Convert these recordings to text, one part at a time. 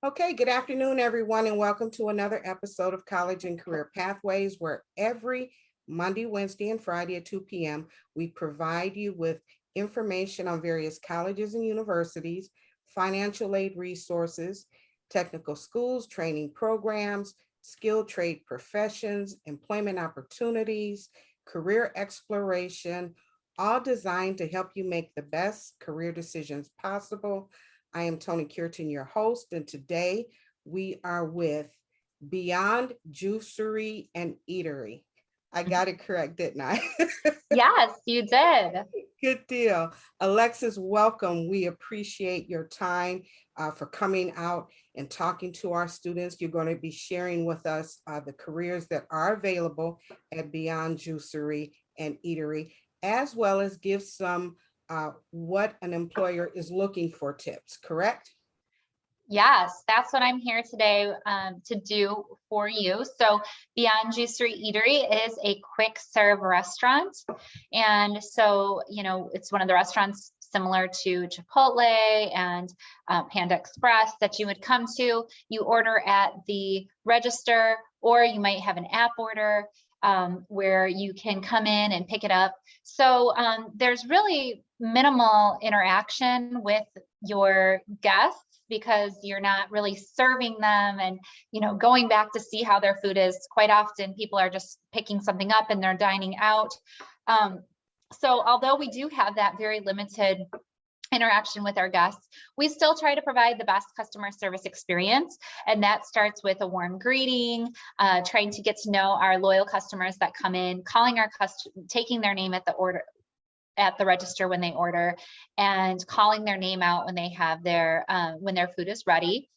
Okay, good afternoon, everyone, and welcome to another episode of College and Career Pathways, where every Monday, Wednesday, and Friday at 2 p.m., we provide you with information on various colleges and universities, financial aid resources, technical schools, training programs, skilled trade professions, employment opportunities, career exploration, all designed to help you make the best career decisions possible. I am Tony Cureton, your host, and today we are with Beyond Juicery and Eatery. I got it correct, didn't I? Yes, you did. Good deal. Alexis, welcome. We appreciate your time for coming out and talking to our students. You're going to be sharing with us the careers that are available at Beyond Juicery and Eatery, as well as give some what an employer is looking for tips, correct? Yes, that's what I'm here today to do for you. So Beyond Juicery Eatery is a quick serve restaurant. And so, it's one of the restaurants similar to Chipotle and Panda Express that you would come to. You order at the register, or you might have an app order where you can come in and pick it up. So there's really minimal interaction with your guests, because you're not really serving them and going back to see how their food is. Quite often people are just picking something up and they're dining out. So although we do have that very limited interaction with our guests, we still try to provide the best customer service experience, and that starts with a warm greeting, trying to get to know our loyal customers that come in, calling our taking their name at the register when they order, and calling their name out when they have when their food is ready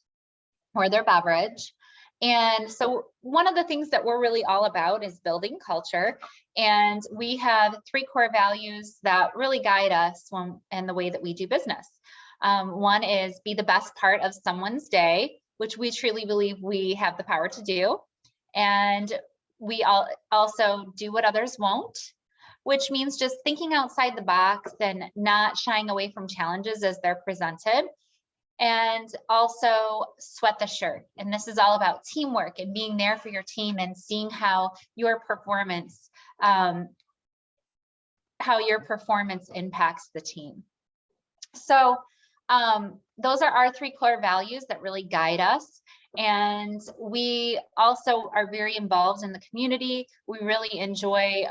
or their beverage. And so one of the things that we're really all about is building culture. And we have 3 core values that really guide us and the way that we do business. One is be the best part of someone's day, which we truly believe we have the power to do. And we also do what others won't, which means just thinking outside the box and not shying away from challenges as they're presented. And also sweat the shirt. And this is all about teamwork and being there for your team and seeing how your performance impacts the team. So those are our 3 core values that really guide us. And we also are very involved in the community. We really enjoy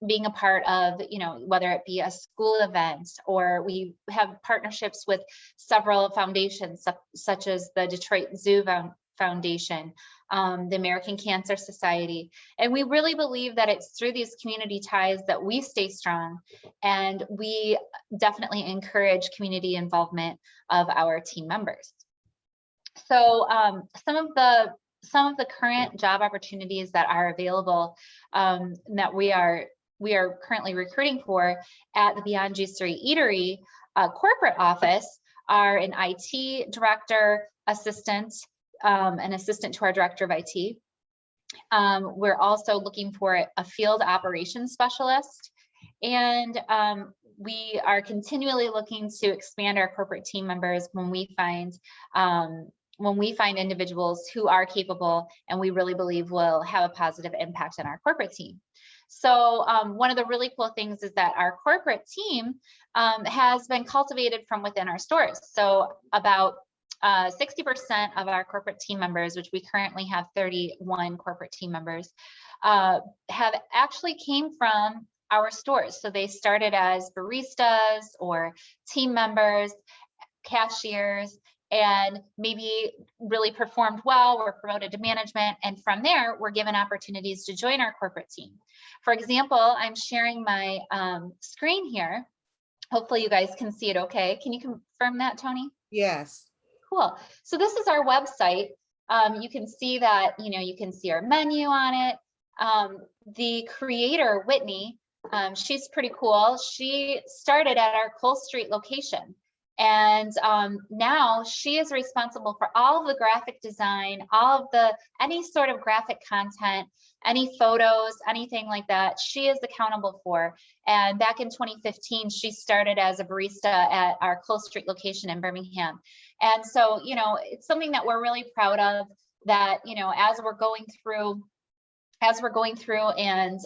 being a part of, whether it be a school event, or we have partnerships with several foundations, such as the Detroit Zoo Foundation, the American Cancer Society. And we really believe that it's through these community ties that we stay strong. And we definitely encourage community involvement of our team members. So some of the current job opportunities that are available that we are currently recruiting for at the Beyond Juicery Eatery corporate office are an IT director, assistant, an assistant to our director of IT. We're also looking for a field operations specialist, and we are continually looking to expand our corporate team members when we find individuals who are capable and we really believe will have a positive impact on our corporate team. So one of the really cool things is that our corporate team has been cultivated from within our stores. So about 60% of our corporate team members, which we currently have 31 corporate team members, have actually came from our stores. So they started as baristas or team members, cashiers, and maybe really performed well, were promoted to management. And from there, we're given opportunities to join our corporate team. For example, I'm sharing my screen here. Hopefully you guys can see it okay. Can you confirm that, Tony? Yes. Cool. So this is our website. You can see that, you can see our menu on it. The creator, Whitney, she's pretty cool. She started at our Cole Street location. And now she is responsible for all of the graphic design, any sort of graphic content, any photos, anything like that, she is accountable for. And back in 2015, she started as a barista at our Cole Street location in Birmingham. And so, you know, it's something that we're really proud of, that, you know, as we're going through and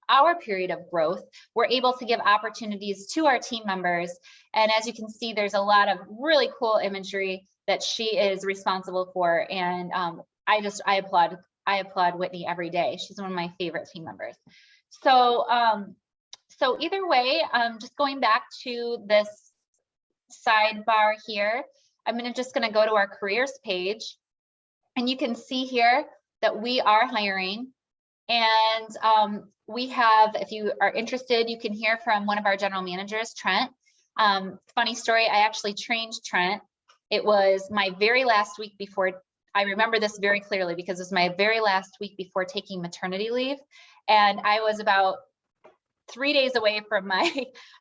our period of growth, we're able to give opportunities to our team members. And as you can see, there's a lot of really cool imagery that she is responsible for. And I applaud Whitney every day. She's one of my favorite team members. So, so either way, just going back to this sidebar here, I'm just gonna go to our careers page, and you can see here that we are hiring. And we have, if you are interested, you can hear from one of our general managers, Trent. Funny story, I actually trained Trent. It was my very last week before, I remember this very clearly because it was my very last week before taking maternity leave. And I was about 3 days away from my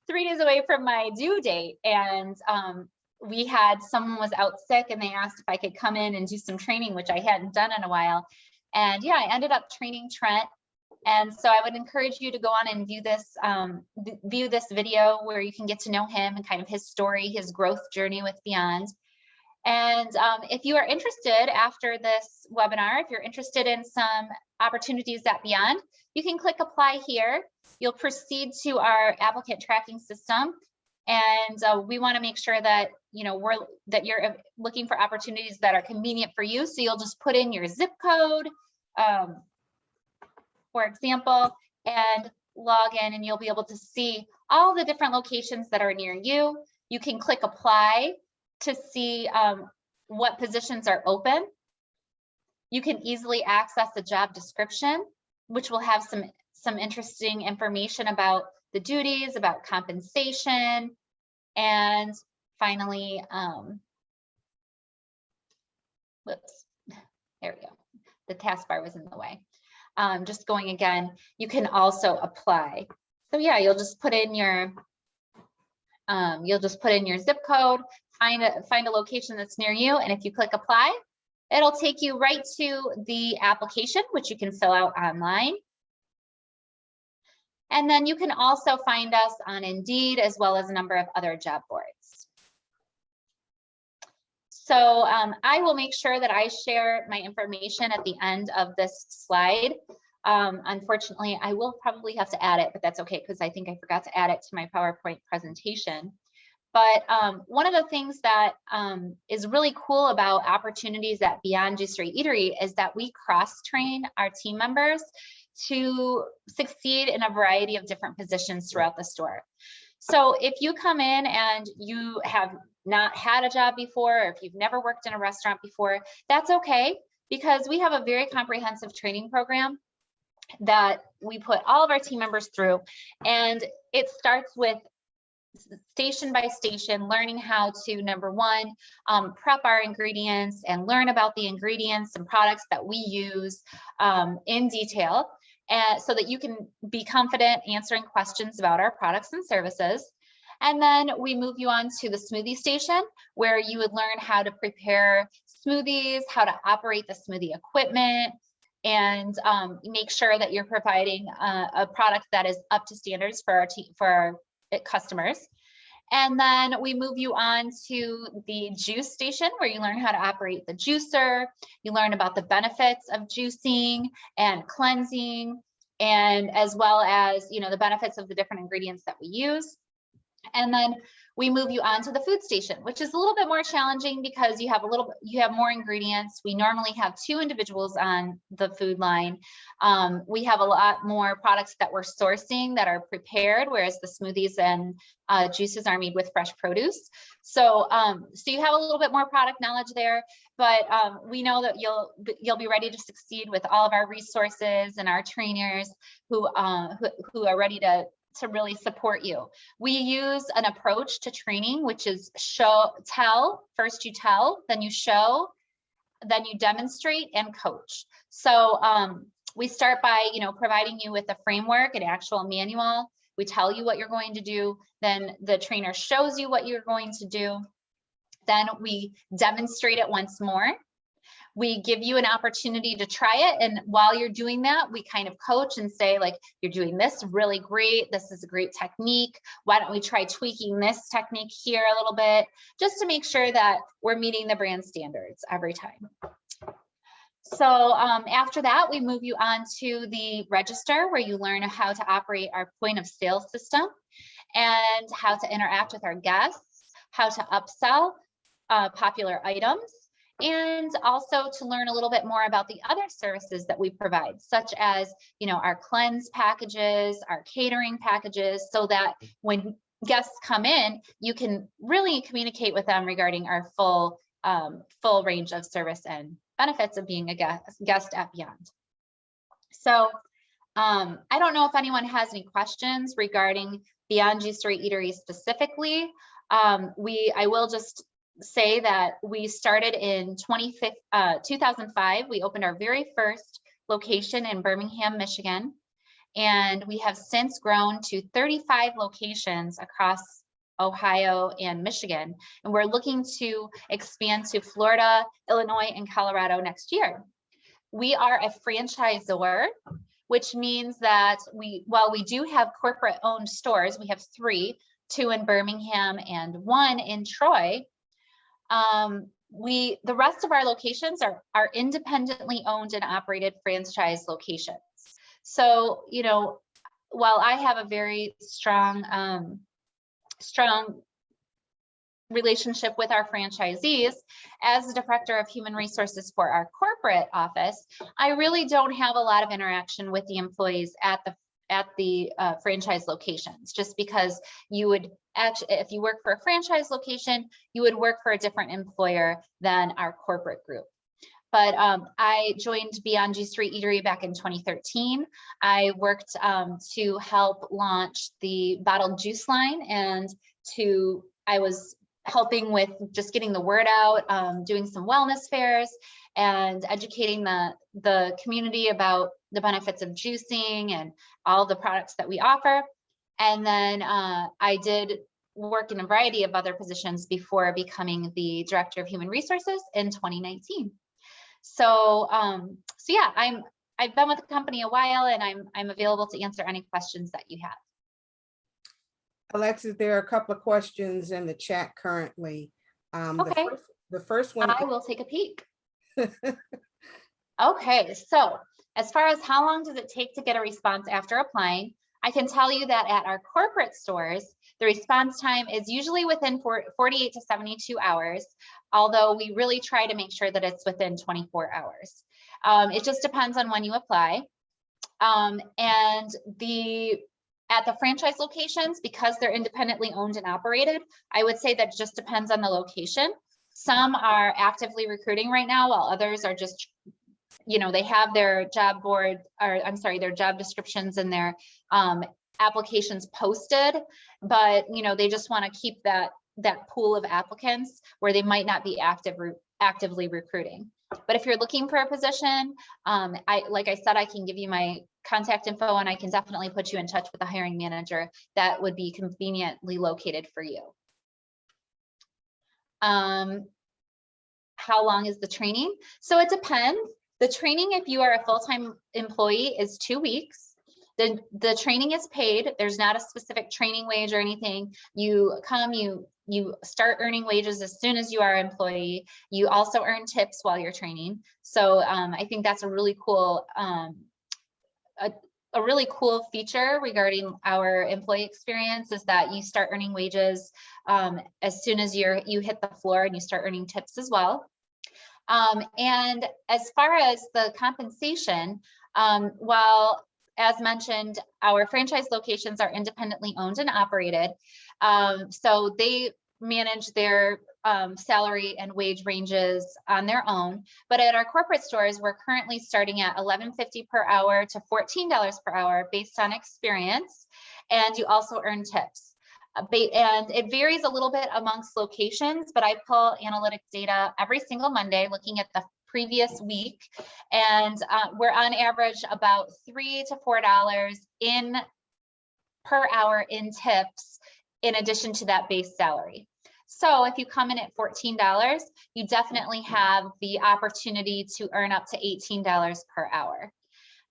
3 days away from my due date. And we had, someone was out sick and they asked if I could come in and do some training, which I hadn't done in a while. And yeah, I ended up training Trent. And so I would encourage you to go on and view this video where you can get to know him and kind of his story, his growth journey with Beyond. And if you are interested after this webinar, if you're interested in some opportunities at Beyond, you can click apply here. You'll proceed to our applicant tracking system. And we want to make sure that, you know, you're looking for opportunities that are convenient for you. So you'll just put in your zip code, for example, and log in, and you'll be able to see all the different locations that are near you. You can click apply to see what positions are open. You can easily access the job description, which will have some interesting information about the duties, about compensation, and finally, whoops, there we go. The taskbar was in the way. Just going again, you can also apply. So yeah, you'll just put in your zip code, find a location that's near you, and if you click apply, it'll take you right to the application, which you can fill out online. And then you can also find us on Indeed, as well as a number of other job boards. So I will make sure that I share my information at the end of this slide. Unfortunately, I will probably have to add it, but that's okay, because I think I forgot to add it to my PowerPoint presentation. But one of the things that is really cool about opportunities at Beyond Juicery Eatery is that we cross-train our team members to succeed in a variety of different positions throughout the store. So if you come in and you have not had a job before, or if you've never worked in a restaurant before, that's okay, because we have a very comprehensive training program that we put all of our team members through. And it starts with station by station, learning how to, number one, prep our ingredients and learn about the ingredients and products that we use in detail, so that you can be confident answering questions about our products and services. And then we move you on to the smoothie station, where you would learn how to prepare smoothies, how to operate the smoothie equipment, and make sure that you're providing a product that is up to standards for our customers. And then we move you on to the juice station, where you learn how to operate the juicer. You learn about the benefits of juicing and cleansing, and as well as, you know, the benefits of the different ingredients that we use. And then we move you on to the food station, which is a little bit more challenging because you have more ingredients. We normally have 2 individuals on the food line. We have a lot more products that we're sourcing that are prepared, whereas the smoothies and juices are made with fresh produce. So, so you have a little bit more product knowledge there, but we know that you'll be ready to succeed with all of our resources and our trainers who are ready to really support you. We use an approach to training, which is tell, first you tell, then you show, then you demonstrate and coach. So we start by, you know, providing you with a framework, an actual manual. We tell you what you're going to do, then the trainer shows you what you're going to do. Then we demonstrate it once more. We give you an opportunity to try it. And while you're doing that, we kind of coach and say, like, you're doing this really great. This is a great technique. Why don't we try tweaking this technique here a little bit, just to make sure that we're meeting the brand standards every time. So after that, we move you on to the register, where you learn how to operate our point of sale system and how to interact with our guests, how to upsell popular items, and also to learn a little bit more about the other services that we provide, such as, you know, our cleanse packages, our catering packages, so that when guests come in, you can really communicate with them regarding our full range of service and benefits of being a guest at Beyond. So I don't know if anyone has any questions regarding Beyond Juicery Eatery specifically. I will just say that we started in 2005. We opened our very first location in Birmingham, Michigan, and we have since grown to 35 locations across Ohio and Michigan, and we're looking to expand to Florida, Illinois, and Colorado next year. We are a franchisor, which means that while we do have corporate owned stores, we have 3, 2 in Birmingham and 1 in Troy. The rest of our locations are independently owned and operated franchise locations. So, you know, while I have a very strong relationship with our franchisees, as the director of human resources for our corporate office, I really don't have a lot of interaction with the employees at the franchise locations, just because you would actually, if you work for a franchise location, you would work for a different employer than our corporate group. But I joined Beyond Juicery Eatery back in 2013. I worked to help launch the bottled juice line, and I was helping with just getting the word out, doing some wellness fairs and educating the community about the benefits of juicing and all the products that we offer. And then I did work in a variety of other positions before becoming the director of human resources in 2019. So yeah, I've been with the company a while, and I'm available to answer any questions that you have. Alexis, there are a couple of questions in the chat currently. Okay. The first one. I will take a peek. Okay, so as far as how long does it take to get a response after applying, I can tell you that at our corporate stores, the response time is usually within 48 to 72 hours, although we really try to make sure that it's within 24 hours. It just depends on when you apply. And at the franchise locations, because they're independently owned and operated, I would say that just depends on the location. Some are actively recruiting right now, while others are just, you know, they have their job board, or I'm sorry, their job descriptions and their applications posted, but, you know, they just want to keep that pool of applicants where they might not be actively recruiting. But if you're looking for a position, like I said, I can give you my contact info, and I can definitely put you in touch with a hiring manager that would be conveniently located for you. How long is the training? So it depends. The training, if you are a full-time employee, is 2 weeks. The training is paid. There's not a specific training wage or anything. You come, you start earning wages as soon as you are an employee. You also earn tips while you're training. So I think that's a really cool a really cool feature regarding our employee experience, is that you start earning wages as soon as you hit the floor, and you start earning tips as well. And as far as the compensation, while, as mentioned, our franchise locations are independently owned and operated, so they manage their salary and wage ranges on their own. But at our corporate stores, we're currently starting at $11.50 per hour to $14 per hour based on experience, and you also earn tips. And it varies a little bit amongst locations, but I pull analytic data every single Monday looking at the previous week, and we're on average about $3 to $4 per hour in tips, in addition to that base salary. So if you come in at $14, you definitely have the opportunity to earn up to $18 per hour.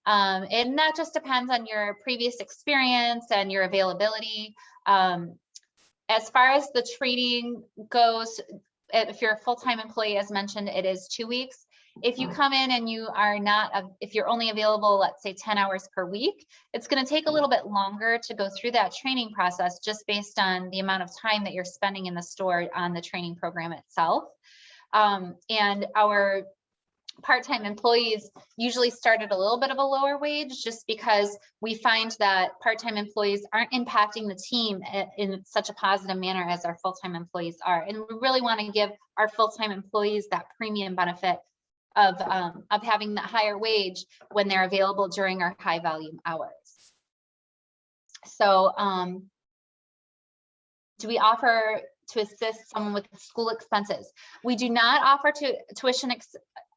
And that just depends on your previous experience and your availability. As far as the training goes, if you're a full-time employee, as mentioned, it is 2 weeks. If you come in and you are not, if you're only available, let's say 10 hours per week, it's going to take a little bit longer to go through that training process just based on the amount of time that you're spending in the store on the training program itself. And our part-time employees usually start at a little bit of a lower wage just because we find that part-time employees aren't impacting the team in such a positive manner as our full-time employees are. And we really want to give our full-time employees that premium benefit of having that higher wage when they're available during our high volume hours. So do we offer to assist someone with school expenses? We do not offer tuition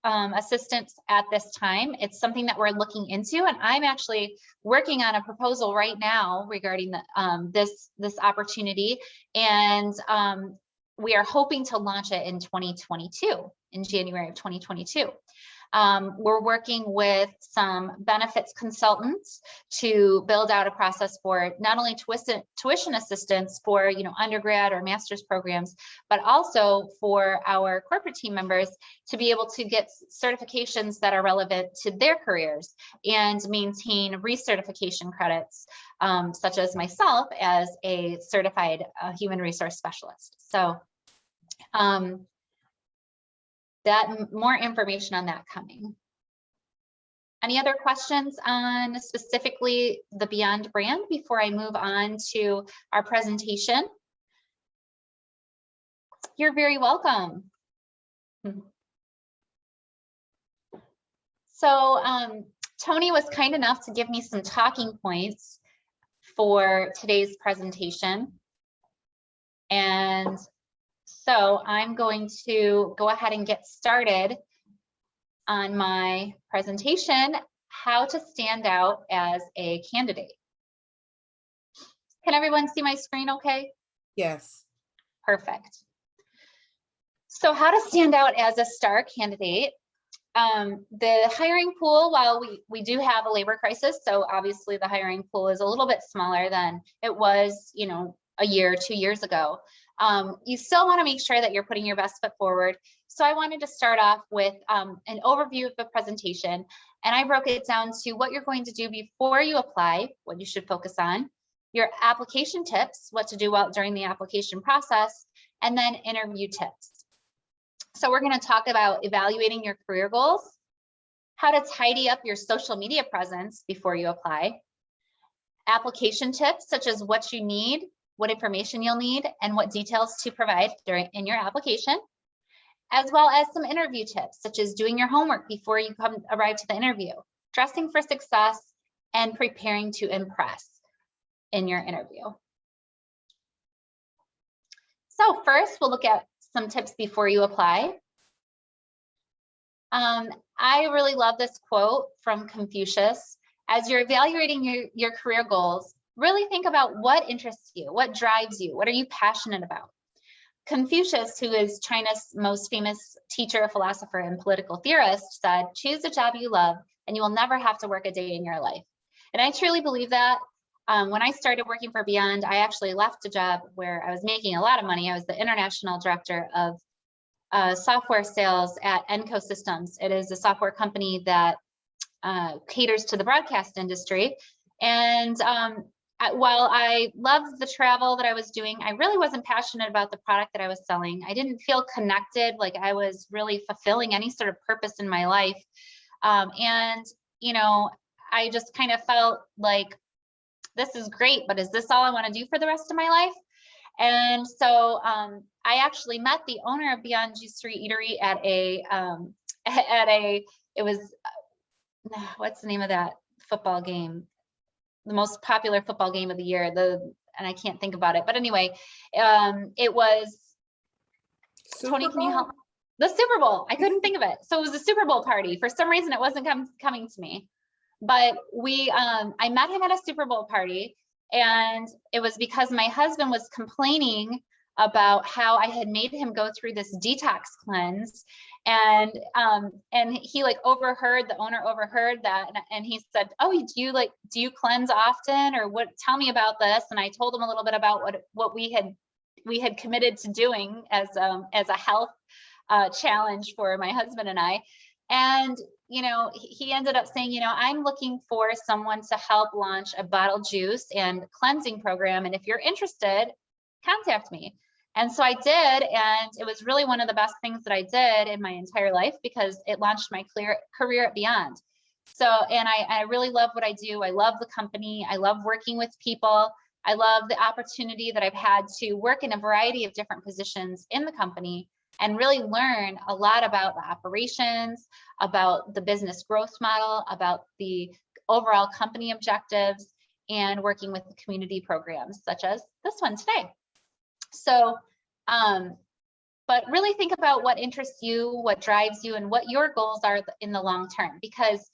assistance at this time. It's something that we're looking into, and I'm actually working on a proposal right now regarding the, this opportunity, and we are hoping to launch it in 2022, in January of 2022. We're working with some benefits consultants to build out a process for not only tuition assistance for undergrad or master's programs, but also for our corporate team members to be able to get certifications that are relevant to their careers and maintain recertification credits, such as myself as a certified human resource specialist. So that more information on that coming. Any other questions on specifically the Beyond brand before I move on to our presentation? You're very welcome. So Tony was kind enough to give me some talking points for today's presentation. And so I'm going to go ahead and get started on my presentation, how to stand out as a candidate. Can everyone see my screen okay? Yes. Perfect. So how to stand out as a star candidate. The hiring pool, while we do have a labor crisis, so obviously the hiring pool is a little bit smaller than it was, a year, 2 years ago. You still want to make sure that you're putting your best foot forward. So I wanted to start off with an overview of the presentation, and I broke it down to what you're going to do before you apply, what you should focus on, your application tips, what to do during the application process, and then interview tips. So we're going to talk about evaluating your career goals, how to tidy up your social media presence before you apply, application tips such as what you need, what information you'll need, and what details to provide in your application, as well as some interview tips, such as doing your homework before you arrive to the interview, dressing for success, and preparing to impress in your interview. So first, we'll look at some tips before you apply. I really love this quote from Confucius. As you're evaluating your career goals, really think about what interests you, what drives you, what are you passionate about? Confucius, who is China's most famous teacher, philosopher, and political theorist, said, choose a job you love and you will never have to work a day in your life. And I truly believe that. When I started working for Beyond, I actually left a job where I was making a lot of money. I was the international director of software sales at Enco Systems. It is a software company that caters to the broadcast industry. And while I loved the travel that I was doing, I really wasn't passionate about the product that I was selling. I didn't feel connected, like I was really fulfilling any sort of purpose in my life. And, I just kind of felt like, this is great, but is this all I want to do for the rest of my life? And so I actually met the owner of Beyond Juicery Eatery at it was, what's the name of that football game? The most popular football game of the year, and I can't think about it, but anyway, it was Tony, can you help? The Super Bowl. I couldn't think of it. So it was a Super Bowl party. For some reason, it wasn't coming to me, but I met him at a Super Bowl party, and it was because my husband was complaining about how I had made him go through this detox cleanse. And he like overheard, the owner overheard that, and he said, "Oh, do you cleanse often, or what? Tell me about this." And I told him a little bit about what we had committed to doing as a health challenge for my husband and I. And he ended up saying, "I'm looking for someone to help launch a bottled juice and cleansing program, and if you're interested, contact me." And so I did, and it was really one of the best things that I did in my entire life, because it launched my career at Beyond. So, and I really love what I do. I love the company. I love working with people. I love the opportunity that I've had to work in a variety of different positions in the company and really learn a lot about the operations, about the business growth model, about the overall company objectives, and working with the community programs such as this one today. So, but really think about what interests you, what drives you, and what your goals are in the long term. Because,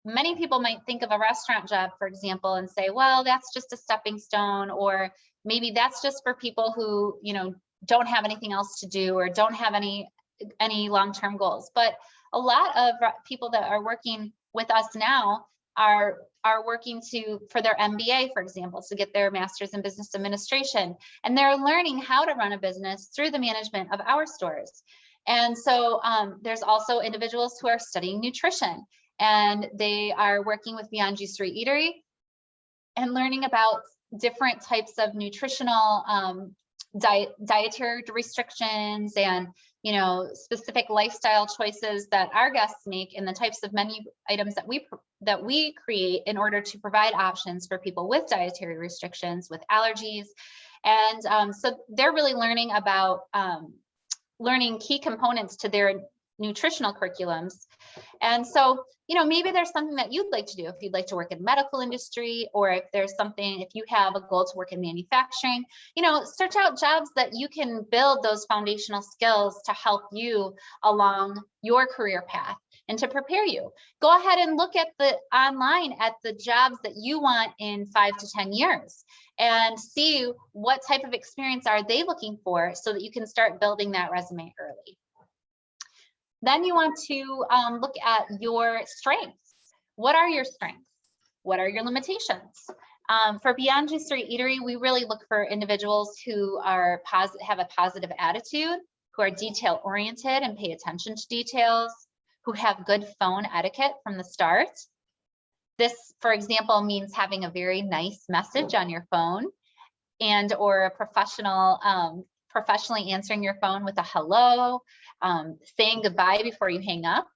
many people might think of a restaurant job, for example, and say, well, that's just a stepping stone, or maybe that's just for people who, don't have anything else to do or don't have any long-term goals. But a lot of people that are working with us now are working for their MBA, for example, to get their master's in business administration. And they're learning how to run a business through the management of our stores. And so there's also individuals who are studying nutrition, and they are working with Beyond Juicery Eatery and learning about different types of nutritional dietary restrictions and specific lifestyle choices that our guests make, and the types of menu items that we create in order to provide options for people with dietary restrictions, with allergies. And so they're really learning about learning key components to their nutritional curriculums. And so, maybe there's something that you'd like to do. If you'd like to work in medical industry, or if you have a goal to work in manufacturing, search out jobs that you can build those foundational skills to help you along your career path and to prepare you. Go ahead and look at online at the jobs that you want in 5 to 10 years and see what type of experience are they looking for, so that you can start building that resume early. Then you want to look at your strengths. What are your strengths? What are your limitations? For Beyond Juicery Eatery, we really look for individuals who have a positive attitude, who are detail oriented and pay attention to details, who have good phone etiquette from the start. This, for example, means having a very nice message on your phone, and or a professionally answering your phone with a hello, saying goodbye before you hang up.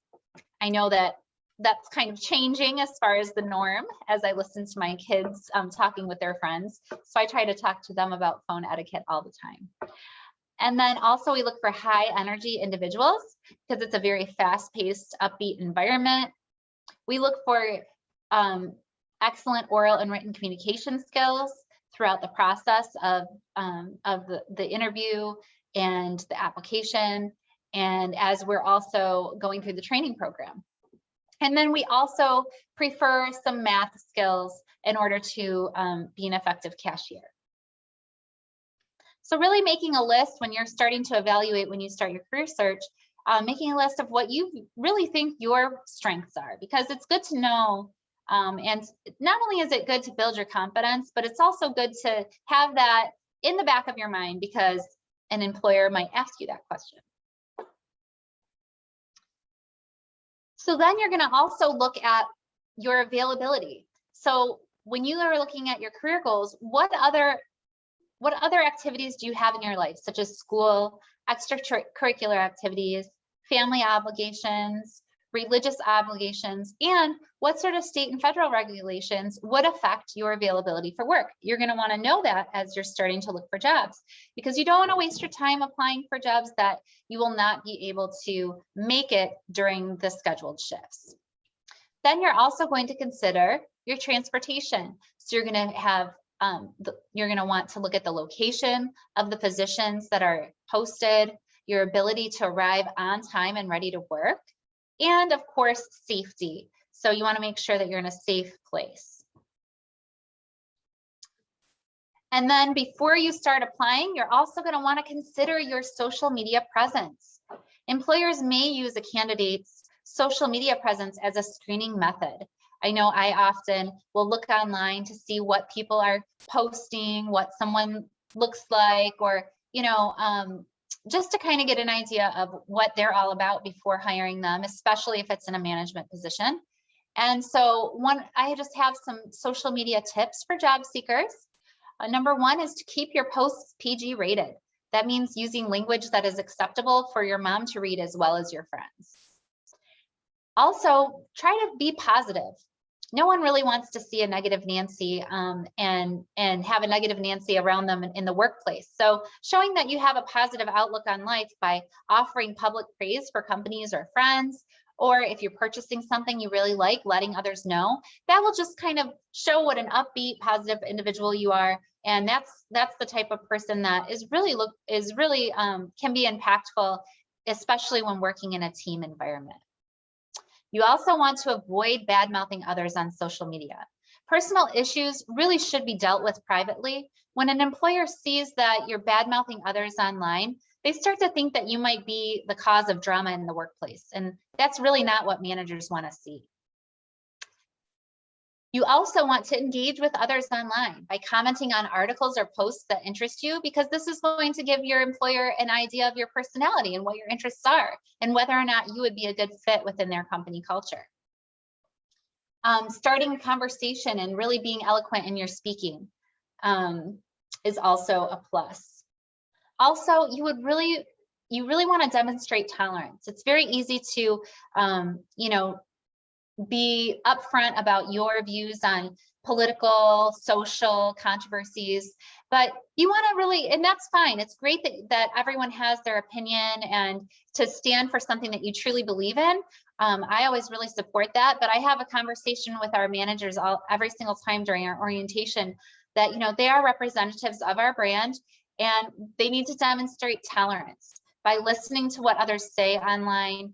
I know that that's kind of changing as far as the norm as I listen to my kids talking with their friends. So I try to talk to them about phone etiquette all the time. And then also we look for high energy individuals, because it's a very fast-paced, upbeat environment. We look for excellent oral and written communication skills throughout the process of the interview and the application, and as we're also going through the training program. And then we also prefer some math skills in order to be an effective cashier. So really making a list when you're starting to evaluate, when you start your career search, making a list of what you really think your strengths are, because it's good to know. And not only is it good to build your confidence, but it's also good to have that in the back of your mind, because an employer might ask you that question. So then you're going to also look at your availability. So when you are looking at your career goals, what other activities do you have in your life, such as school, extracurricular activities, family obligations, religious obligations, and what sort of state and federal regulations would affect your availability for work? You're going to want to know that as you're starting to look for jobs, because you don't want to waste your time applying for jobs that you will not be able to make it during the scheduled shifts. Then you're also going to consider your transportation. So you're going to have you're going to want to look at the location of the positions that are posted, your ability to arrive on time and ready to work, and of course, safety. So you want to make sure that you're in a safe place. And then before you start applying, you're also going to want to consider your social media presence. Employers may use a candidate's social media presence as a screening method. I know I often will look online to see what people are posting, what someone looks like, or, just to kind of get an idea of what they're all about before hiring them, especially if it's in a management position. And so I just have some social media tips for job seekers. Number one is to keep your posts PG rated. That means using language that is acceptable for your mom to read as well as your friends. Also, try to be positive. No one really wants to see a negative Nancy and have a negative Nancy around them in the workplace. So showing that you have a positive outlook on life by offering public praise for companies or friends, or if you're purchasing something you really like, letting others know, that will just kind of show what an upbeat, positive individual you are. And that's the type of person that can be impactful, especially when working in a team environment. You also want to avoid bad-mouthing others on social media. Personal issues really should be dealt with privately. When an employer sees that you're bad-mouthing others online, they start to think that you might be the cause of drama in the workplace, and that's really not what managers want to see. You also want to engage with others online by commenting on articles or posts that interest you, because this is going to give your employer an idea of your personality and what your interests are and whether or not you would be a good fit within their company culture. Starting a conversation and really being eloquent in your speaking is also a plus. Also, you really want to demonstrate tolerance. It's very easy to, be upfront about your views on political, social controversies, but you want to really, and that's fine. It's great that everyone has their opinion and to stand for something that you truly believe in. I always really support that, but I have a conversation with our managers every single time during our orientation that, they are representatives of our brand and they need to demonstrate tolerance by listening to what others say online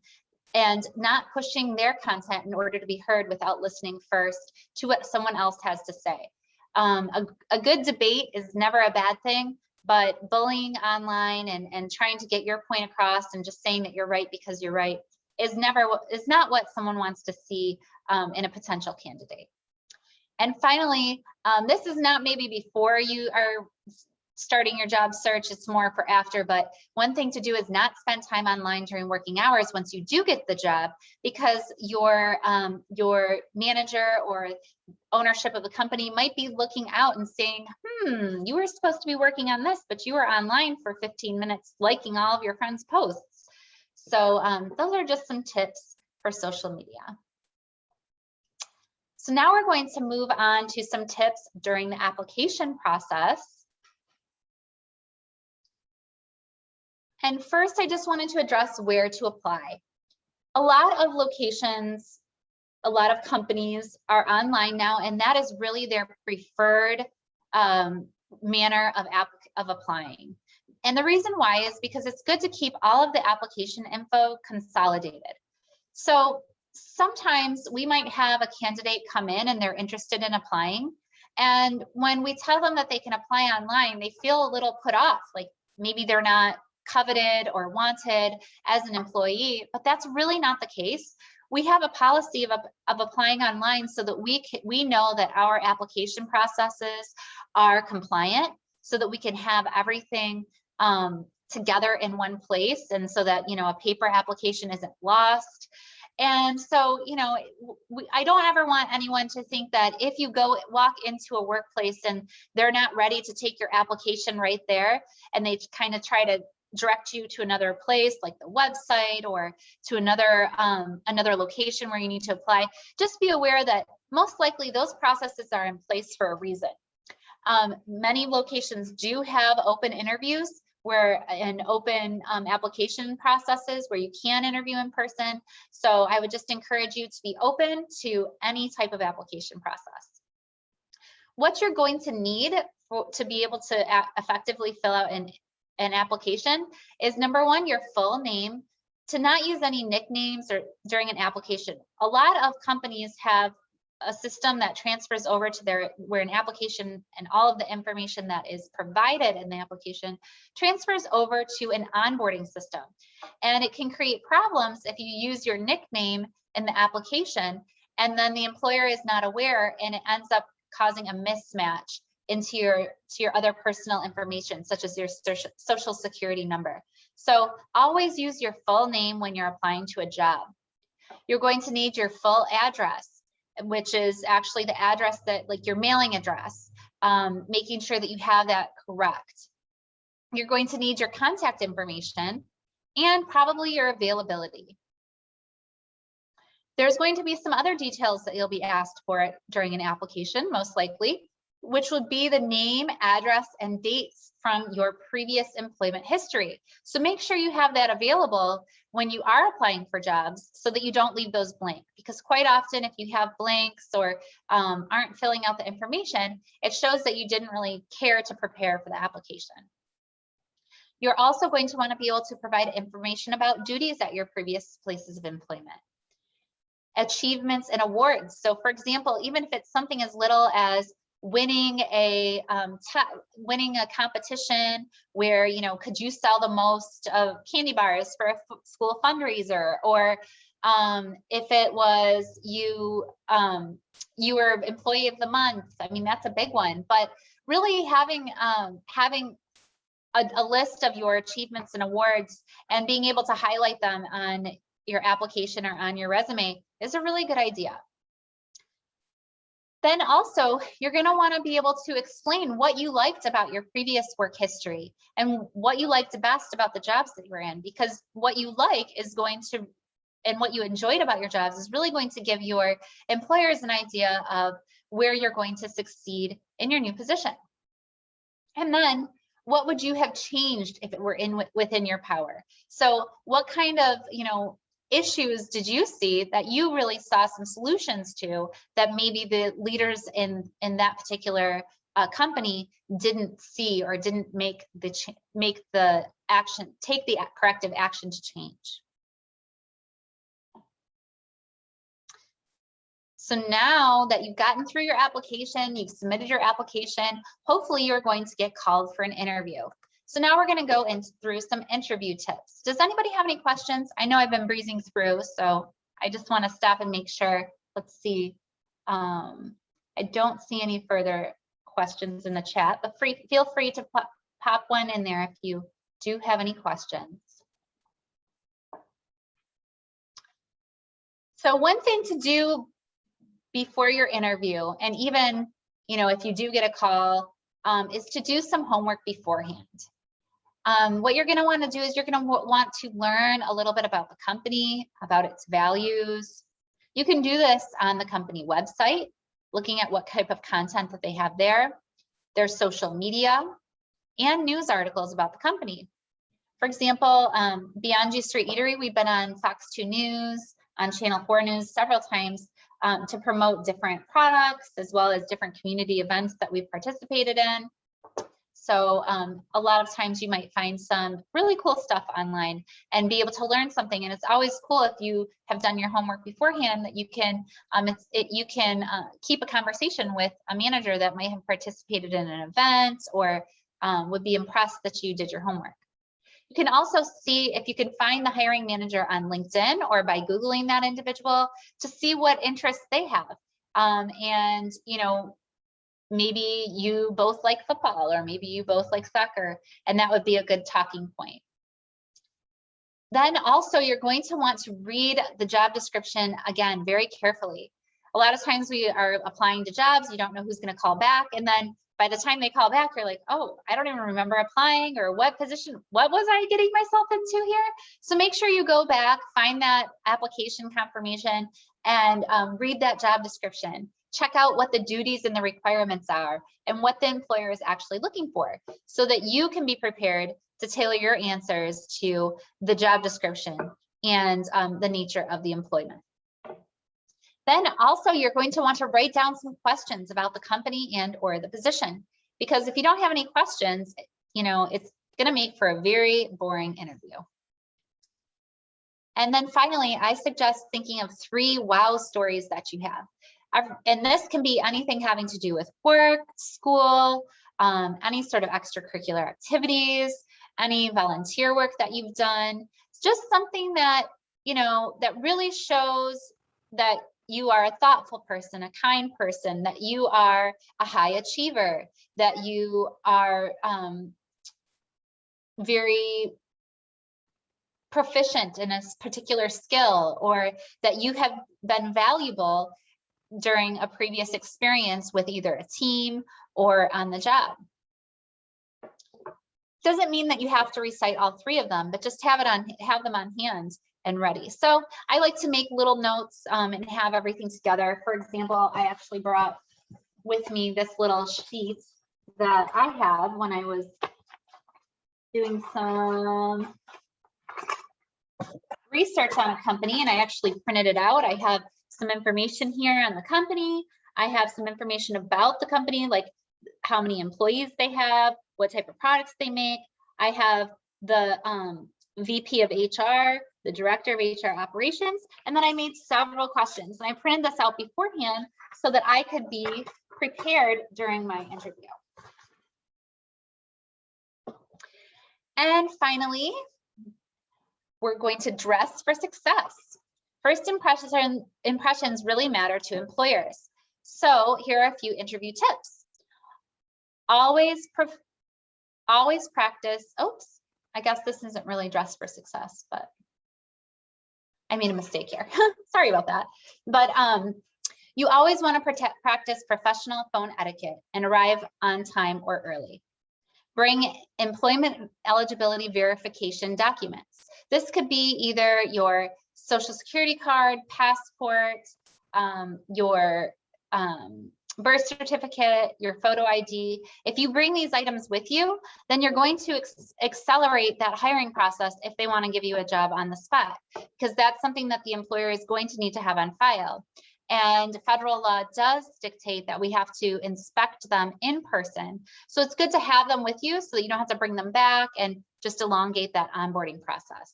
and not pushing their content in order to be heard without listening first to what someone else has to say. A good debate is never a bad thing, but bullying online and trying to get your point across and just saying that you're right because you're right is not what someone wants to see in a potential candidate. And finally, this is not maybe before you are starting your job search, it's more for after, but one thing to do is not spend time online during working hours once you do get the job, because your manager or ownership of the company might be looking out and saying, you were supposed to be working on this, but you were online for 15 minutes liking all of your friends' posts. So those are just some tips for social media. So now we're going to move on to some tips during the application process. And first, I just wanted to address where to apply. A lot of locations, a lot of companies are online now, and that is really their preferred manner of applying. And the reason why is because it's good to keep all of the application info consolidated. So sometimes we might have a candidate come in and they're interested in applying. And when we tell them that they can apply online, they feel a little put off, like maybe they're not coveted or wanted as an employee, but that's really not the case. We have a policy of applying online so that we know that our application processes are compliant, so that we can have everything together in one place, and so that a paper application isn't lost. And so, I don't ever want anyone to think that if you walk into a workplace and they're not ready to take your application right there, and they kind of try to direct you to another place like the website or to another location where you need to apply, just be aware that most likely those processes are in place for a reason. Many locations do have open interviews and open application processes where you can interview in person. So I would just encourage you to be open to any type of application process. What you're going to need to be able to effectively fill out an application is, number one, your full name, to not use any nicknames or during an application. A lot of companies have a system that transfers over to where an application and all of the information that is provided in the application transfers over to an onboarding system. And it can create problems if you use your nickname in the application and then the employer is not aware, and it ends up causing a mismatch into your other personal information, such as your social security number. So always use your full name when you're applying to a job. You're going to need your full address, which is actually the address that, like your mailing address, making sure that you have that correct. You're going to need your contact information and probably your availability. There's going to be some other details that you'll be asked for during an application, most likely, which would be the name, address, and dates from your previous employment history. So make sure you have that available when you are applying for jobs so that you don't leave those blank. Because quite often, if you have blanks or aren't filling out the information, it shows that you didn't really care to prepare for the application. You're also going to want to be able to provide information about duties at your previous places of employment. Achievements and awards. So for example, even if it's something as little as winning a competition where, you know, could you sell the most of candy bars for a school fundraiser, or if it was you were employee of the month. I mean, that's a big one, but really having a list of your achievements and awards and being able to highlight them on your application or on your resume is a really good idea. Then also, you're going to want to be able to explain what you liked about your previous work history and what you liked best about the jobs that you were in, because what you like is going to, and what you enjoyed about your jobs is really going to give your employers an idea of where you're going to succeed in your new position. And then what would you have changed if it were within your power? So what kind of, issues did you see that you really saw some solutions to that maybe the leaders in that particular company didn't see or didn't take the corrective action to change? So now that you've gotten through your application, you've submitted your application, hopefully you're going to get called for an interview. So now we're going to go through some interview tips. Does anybody have any questions? I know I've been breezing through, so I just want to stop and make sure. Let's see. I don't see any further questions in the chat, but feel free to pop one in there if you do have any questions. So one thing to do before your interview, and even, if you do get a call, is to do some homework beforehand. What you're going to want to do is you're going to want to learn a little bit about the company, about its values. You can do this on the company website, looking at what type of content that they have there, their social media, and news articles about the company. For example, Beyond Juicery Eatery, we've been on Fox 2 News, on Channel 4 News several times to promote different products as well as different community events that we've participated in. So a lot of times you might find some really cool stuff online and be able to learn something. And it's always cool if you have done your homework beforehand that you can keep a conversation with a manager that might have participated in an event or would be impressed that you did your homework. You can also see if you can find the hiring manager on LinkedIn or by Googling that individual to see what interests they have. And, maybe you both like football, or maybe you both like soccer, and that would be a good talking point. Then also you're going to want to read the job description again very carefully. A lot of times we are applying to jobs, you don't know who's going to call back, and then by the time they call back, you're like, oh, I don't even remember applying, or what position, what was I getting myself into here? So make sure you go back, find that application confirmation, and read that job description. Check out what the duties and the requirements are and what the employer is actually looking for so that you can be prepared to tailor your answers to the job description and the nature of the employment. Then also you're going to want to write down some questions about the company and or the position, because if you don't have any questions, it's going to make for a very boring interview. And then finally, I suggest thinking of 3 wow stories that you have. And this can be anything having to do with work, school, any sort of extracurricular activities, any volunteer work that you've done. It's just something that, that really shows that you are a thoughtful person, a kind person, that you are a high achiever, that you are very proficient in a particular skill, or that you have been valuable during a previous experience with either a team or on the job. Doesn't mean that you have to recite all three of them, but just have them on hand and ready. So I like to make little notes and have everything together. For example, I actually brought with me this little sheet that I had when I was doing some research on a company, and I actually printed it out. I have some information here on the company. I have some information about the company, like how many employees they have, what type of products they make. I have the VP of HR, the director of HR operations, and then I made several questions. And I printed this out beforehand so that I could be prepared during my interview. And finally, we're going to dress for success. First impressions really matter to employers. So here are a few interview tips. Always practice. Oops, I guess this isn't really dress for success, but I made a mistake here. Sorry about that. But you always want to practice professional phone etiquette and arrive on time or early. Bring employment eligibility verification documents. This could be either your social security card, passport, your birth certificate, your photo ID. If you bring these items with you, then you're going to accelerate that hiring process if they want to give you a job on the spot, because that's something that the employer is going to need to have on file. And federal law does dictate that we have to inspect them in person. So it's good to have them with you so that you don't have to bring them back and just elongate that onboarding process.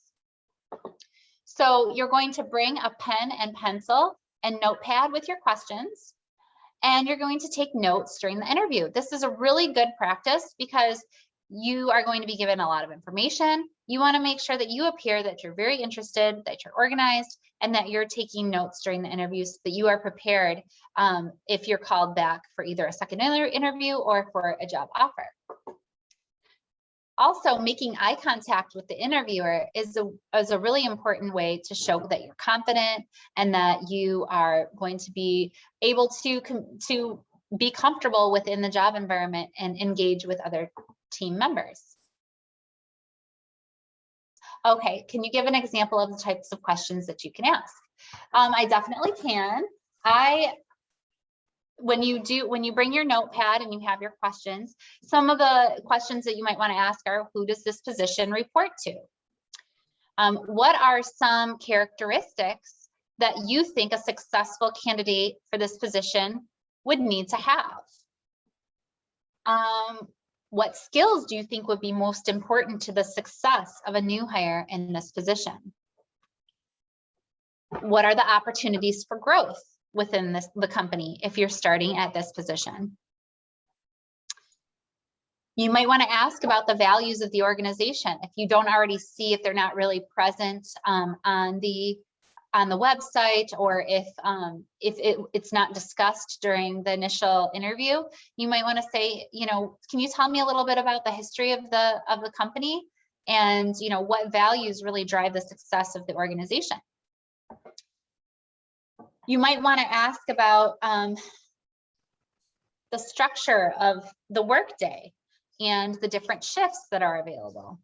So you're going to bring a pen and pencil and notepad with your questions, and you're going to take notes during the interview. This is a really good practice because you are going to be given a lot of information. You want to make sure that you appear that you're very interested, that you're organized, and that you're taking notes during the interview so that you are prepared if you're called back for either a second interview or for a job offer. Also, making eye contact with the interviewer is a really important way to show that you're confident and that you are going to be able to be comfortable within the job environment and engage with other team members. Okay, can you give an example of the types of questions that you can ask? I definitely can. When you bring your notepad and you have your questions, some of the questions that you might want to ask are, who does this position report to? What are some characteristics that you think a successful candidate for this position would need to have? What skills do you think would be most important to the success of a new hire in this position? What are the opportunities for growth within the company if you're starting at this position? You might want to ask about the values of the organization. If you don't already see, if they're not really present on the website, or if it's not discussed during the initial interview, you might want to say, can you tell me a little bit about the history of the company, and what values really drive the success of the organization? You might want to ask about the structure of the workday and the different shifts that are available.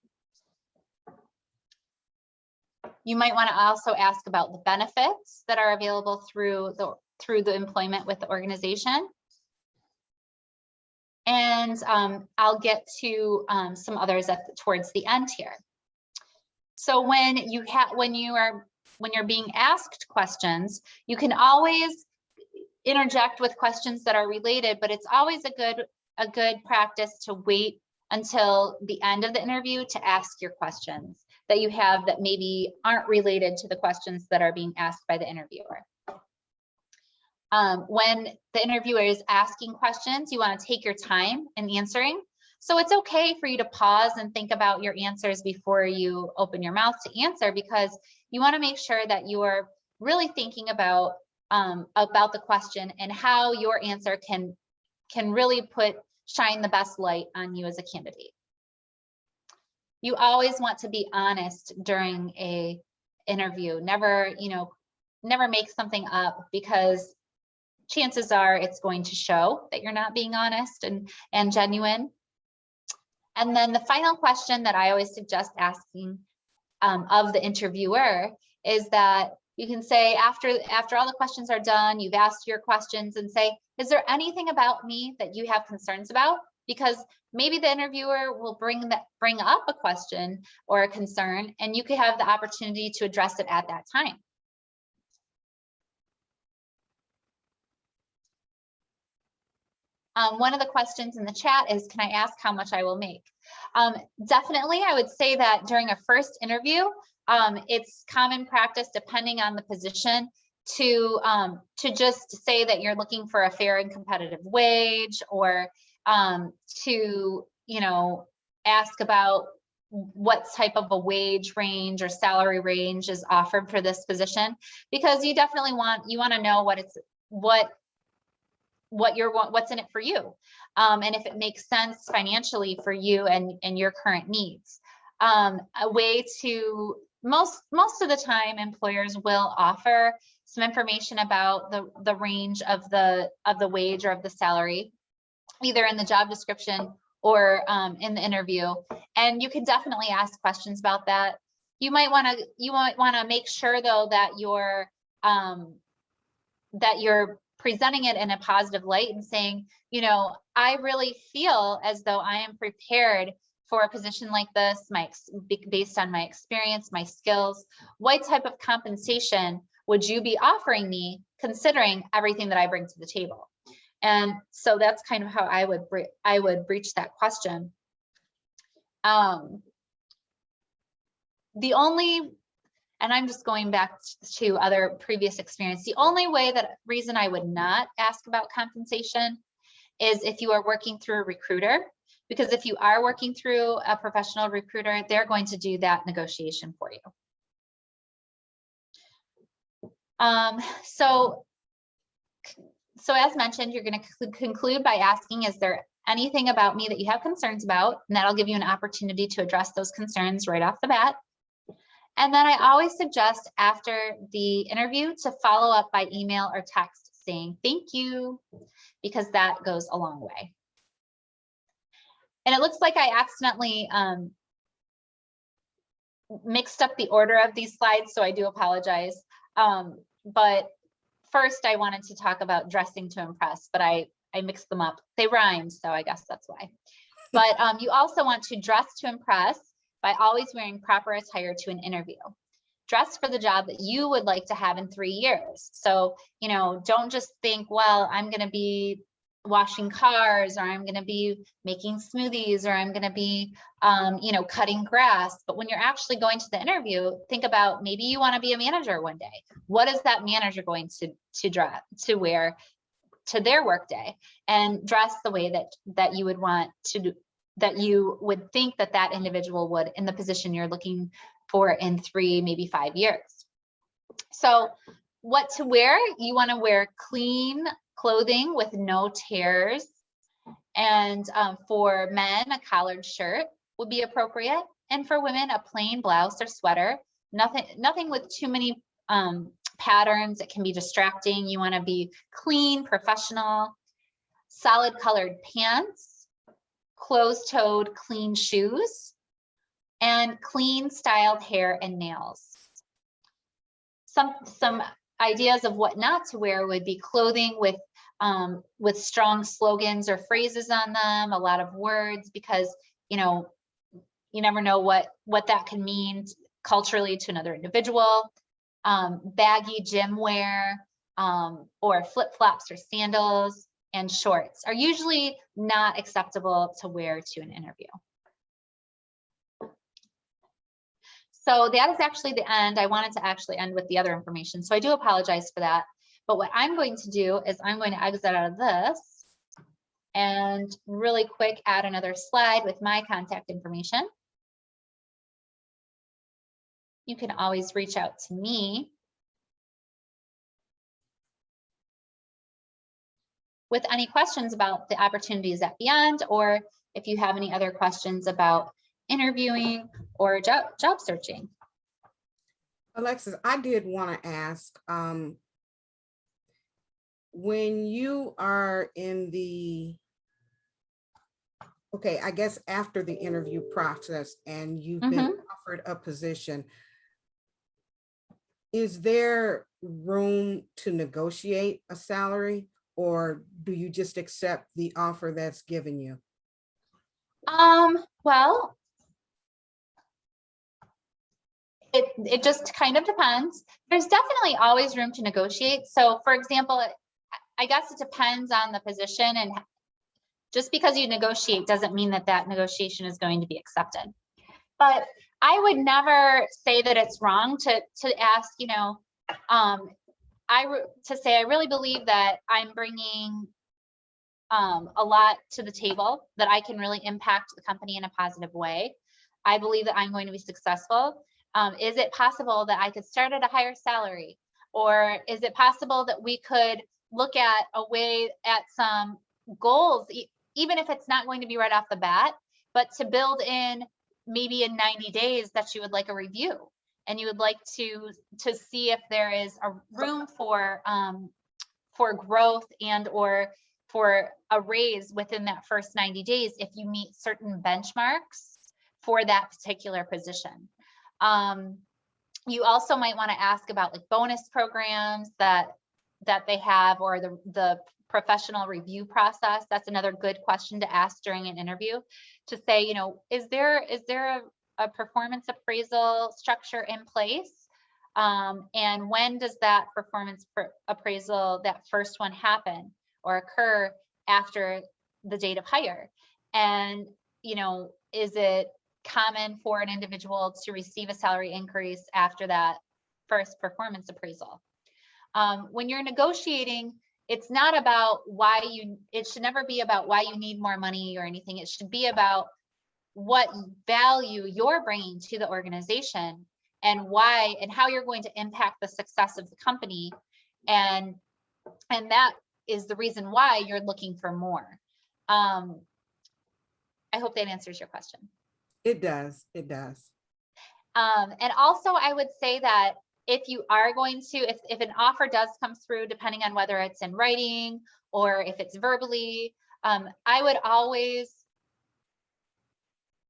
You might want to also ask about the benefits that are available through the employment with the organization. And I'll get to some others towards the end here. So when you're being asked questions, you can always interject with questions that are related, but it's always a good practice to wait until the end of the interview to ask your questions that you have that maybe aren't related to the questions that are being asked by the interviewer. When the interviewer is asking questions, you want to take your time in answering. So it's okay for you to pause and think about your answers before you open your mouth to answer, because you want to make sure that you are really thinking about the question and how your answer can really shine the best light on you as a candidate. You always want to be honest during a interview. Never make something up, because chances are it's going to show that you're not being honest and genuine. And then the final question that I always suggest asking of the interviewer is that you can say, after all the questions are done, you've asked your questions, and say, is there anything about me that you have concerns about? Because maybe the interviewer will bring up a question or a concern, and you could have the opportunity to address it at that time. One of the questions in the chat is, can I ask how much I will make? Definitely, I would say that during a first interview, it's common practice, depending on the position, to just say that you're looking for a fair and competitive wage, or to ask about what type of a wage range or salary range is offered for this position, because you definitely want to know what's in it for you, and if it makes sense financially for you and your current needs. A way to most of the time, employers will offer some information about the range of the wage or of the salary, either in the job description or in the interview, and you can definitely ask questions about that. You might want to make sure, though, that you're presenting it in a positive light and saying, I really feel as though I am prepared for a position like this, based on my experience, my skills. What type of compensation would you be offering me, considering everything that I bring to the table? And so that's kind of how I would breach that question. And I'm just going back to other previous experience. The only reason I would not ask about compensation is if you are working through a recruiter, because if you are working through a professional recruiter, they're going to do that negotiation for you. So as mentioned, you're going to conclude by asking, is there anything about me that you have concerns about? And that'll give you an opportunity to address those concerns right off the bat. And then I always suggest, after the interview, to follow up by email or text saying thank you, because that goes a long way. And it looks like I accidentally mixed up the order of these slides, so I do apologize. But first, I wanted to talk about dressing to impress, but I mixed them up. They rhymed, so I guess that's why. But you also want to dress to impress by always wearing proper attire to an interview. Dress for the job that you would like to have in 3 years. So, don't just think, well, I'm going to be washing cars, or I'm going to be making smoothies, or I'm going to be, cutting grass. But when you're actually going to the interview, think about, maybe you want to be a manager one day. What is that manager going to wear to their work day? And dress the way that you would want to, that you would think that individual would in the position you're looking for in 3, maybe 5 years. So what to wear? You want to wear clean clothing with no tears. And for men, a collared shirt would be appropriate. And for women, a plain blouse or sweater. Nothing with too many patterns. It can be distracting. You want to be clean, professional. Solid colored pants. Closed-toed, clean shoes, and clean styled hair and nails. Some ideas of what not to wear would be clothing with strong slogans or phrases on them, a lot of words, because you never know what that can mean culturally to another individual. Baggy gym wear, or flip-flops or sandals, and shorts are usually not acceptable to wear to an interview. So that is actually the end. I wanted to actually end with the other information, so I do apologize for that. But what I'm going to do is I'm going to exit out of this and really quick add another slide with my contact information. You can always reach out to me with any questions about the opportunities at Beyond, or if you have any other questions about interviewing or job searching. Alexis, I did want to ask, when you are in the, okay, I guess after the interview process and you've been offered a position, is there room to negotiate a salary, or do you just accept the offer that's given you? Well, it just kind of depends. There's definitely always room to negotiate. So for example, I guess it depends on the position, and just because you negotiate doesn't mean that that negotiation is going to be accepted. But I would never say that it's wrong to ask, you know, to say I really believe that I'm bringing a lot to the table, that I can really impact the company in a positive way. I believe that I'm going to be successful. Is it possible that I could start at a higher salary? Or is it possible that we could look at a way at some goals, even if it's not going to be right off the bat, but to build in maybe in 90 days that you would like a review, and you would like to see if there is a room for growth and or for a raise within that first 90 days if you meet certain benchmarks for that particular position. You also might want to ask about like bonus programs that they have, or the professional review process. That's another good question to ask during an interview, to say, you know, is there a performance appraisal structure in place? And when does that performance appraisal, that first one, happen or occur after the date of hire? And, you know, is it common for an individual to receive a salary increase after that first performance appraisal? When you're negotiating, it's not about it should never be about why you need more money or anything. It should be about what value you're bringing to the organization, and why and how you're going to impact the success of the company. And that is the reason why you're looking for more. I hope that answers your question. It does. It does. And also I would say that if you are going to, if an offer does come through, depending on whether it's in writing or if it's verbally, I would always,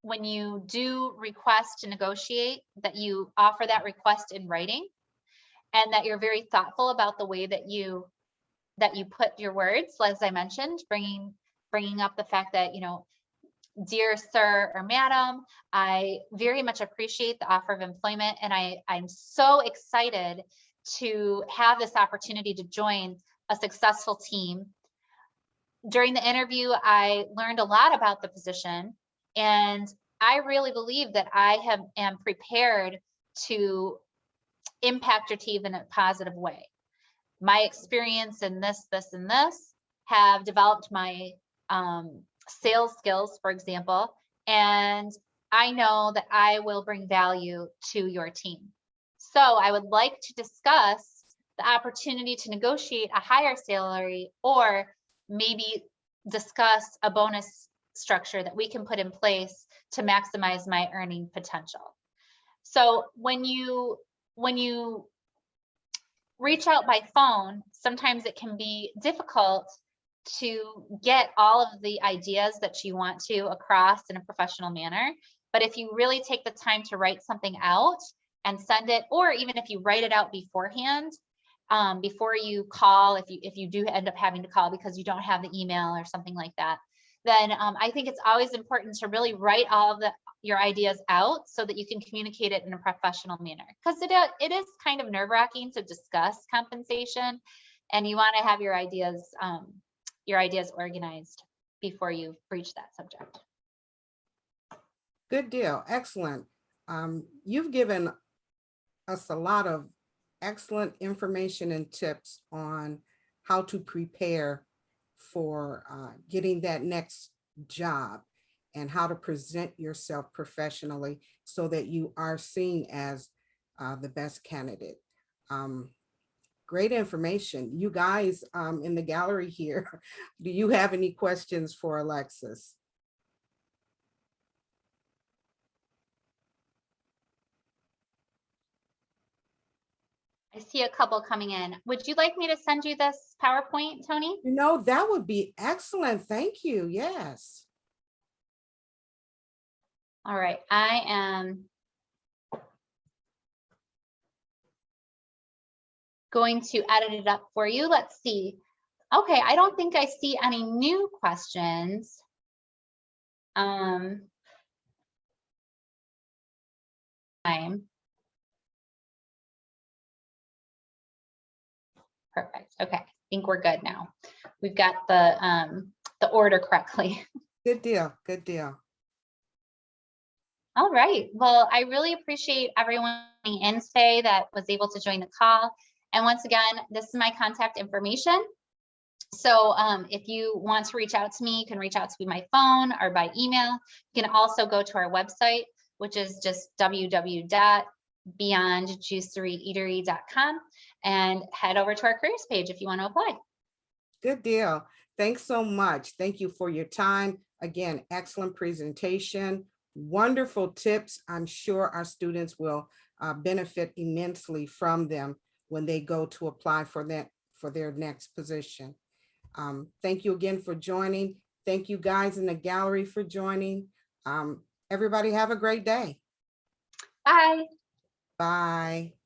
when you do request to negotiate, that you offer that request in writing, and that you're very thoughtful about the way that you put your words, as I mentioned, bringing up the fact that, you know, dear sir or madam, I very much appreciate the offer of employment, and I'm so excited to have this opportunity to join a successful team. During the interview, I learned a lot about the position, and I really believe that I am prepared to impact your team in a positive way. My experience in this, and this have developed my sales skills, for example, and I know that I will bring value to your team. So I would like to discuss the opportunity to negotiate a higher salary, or maybe discuss a bonus structure that we can put in place to maximize my earning potential. So when you reach out by phone, sometimes it can be difficult to get all of the ideas that you want to across in a professional manner. But if you really take the time to write something out and send it, or even if you write it out beforehand, before you call, if you do end up having to call because you don't have the email or something like that, then I think it's always important to really write all of your ideas out so that you can communicate it in a professional manner. Because it is kind of nerve-wracking to discuss compensation, and you want to have your ideas organized before you breach that subject. Good deal. Excellent. You've given us a lot of excellent information and tips on how to prepare for getting that next job and how to present yourself professionally so that you are seen as the best candidate. Great information. You guys in the gallery here, do you have any questions for Alexis? I see a couple coming in. Would you like me to send you this PowerPoint, Tony? You know, that would be excellent. Thank you. Yes. All right, I am going to edit it up for you. Let's see. Okay, I don't think I see any new questions. Perfect. Okay, I think we're good now. We've got the order correctly. Good deal. Good deal. All right. Well, I really appreciate everyone in today that was able to join the call. And once again, this is my contact information. So if you want to reach out to me, you can reach out to me by phone or by email. You can also go to our website, which is just www.beyondjuiceryeatery.com, and head over to our careers page if you want to apply. Good deal. Thanks so much. Thank you for your time. Again, excellent presentation, wonderful tips. I'm sure our students will benefit immensely from them when they go to apply for their next position. Thank you again for joining. Thank you guys in the gallery for joining. Everybody have a great day. Bye. Bye.